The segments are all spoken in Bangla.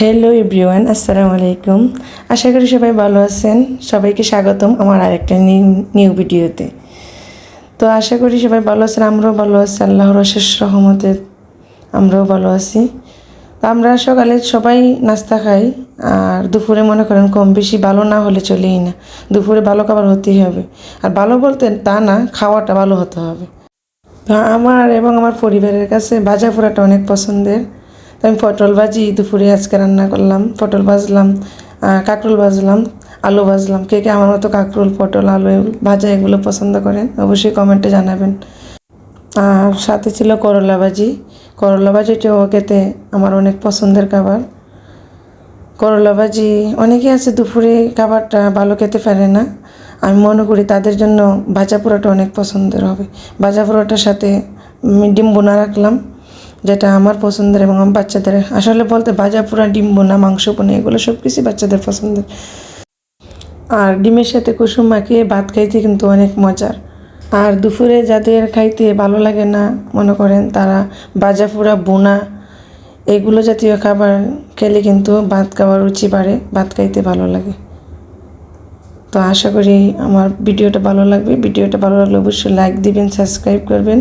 হ্যালো এভরিওয়ান, আসসালামু আলাইকুম। আশা করি সবাই ভালো আছেন। সবাইকে স্বাগতম আমার আরেকটা নিউ ভিডিওতে। তো আশা করি সবাই ভালো আছেন, আমরাও ভালো আছি, আল্লাহর অশেষ রহমতে আমরাও ভালো আছি। তো আমরা সকালে সবাই নাস্তা খাই, আর দুপুরে মনে করেন কম বেশি ভালো না হলে চলেই না, দুপুরে ভালো খাবার হতেই হবে। আর ভালো বলতে তা না, খাওয়াটা ভালো হতে হবে। তো আমার এবং আমার পরিবারের কাছে ভাজা পোড়াটা অনেক পছন্দের। তো আমি পটল ভাজি দুপুরে আজকে রান্না করলাম। পটল ভাজলাম, কাঁকরোল ভাজলাম, আলু ভাজলাম। কে কে আমার মতো কাঁকরোল, পটল, আলু ভাজা এগুলো পছন্দ করেন অবশ্যই কমেন্টে জানাবেন। আর সাথে ছিল করলা ভাজি। করলা ভাজিটাও খেতে আমার অনেক পছন্দের খাবার। করলা ভাজি অনেকে আছে দুপুরে খাবারটা ভালো খেতে পারে না, আমি মনে করি তাদের জন্য ভাজা পোড়াটা অনেক পছন্দের হবে। ভাজা পোড়াটার সাথে ডিম বোনা রাখলাম, যেটা আমার পছন্দের এবং আমার বাচ্চাদের। আসলে বলতে ভাজা পোড়া, ডিম বোনা, মাংস বোনা এগুলো সব কিছুই বাচ্চাদের পছন্দের। আর ডিমের সাথে কুসুম মাখিয়ে ভাত খাইতে কিন্তু অনেক মজার। আর দুপুরে যাদের খাইতে ভালো লাগে না মনে করেন, তারা ভাজা পোড়া, বোনা এগুলো জাতীয় খাবার খেলে কিন্তু ভাত খাওয়ার রুচি বাড়ে, ভাত খাইতে ভালো লাগে। তো আশা করি আমার ভিডিওটা ভালো লাগবে। ভিডিওটা ভালো লাগলে অবশ্যই লাইক দিবেন, সাবস্ক্রাইব করবেন,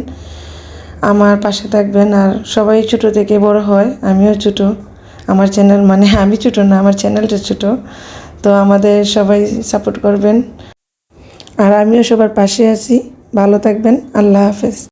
আমার পাশে থাকবেন। আর সবাই ছোট থেকে বড় হয়, আমিও ছোট। আমার চ্যানেল মানে আমি ছোট না, আমার চ্যানেলটা ছোট। তো আমাদের সবাই সাপোর্ট করবেন, আর আমিও সবার পাশে আছি। ভালো থাকবেন, আল্লাহ হাফেজ।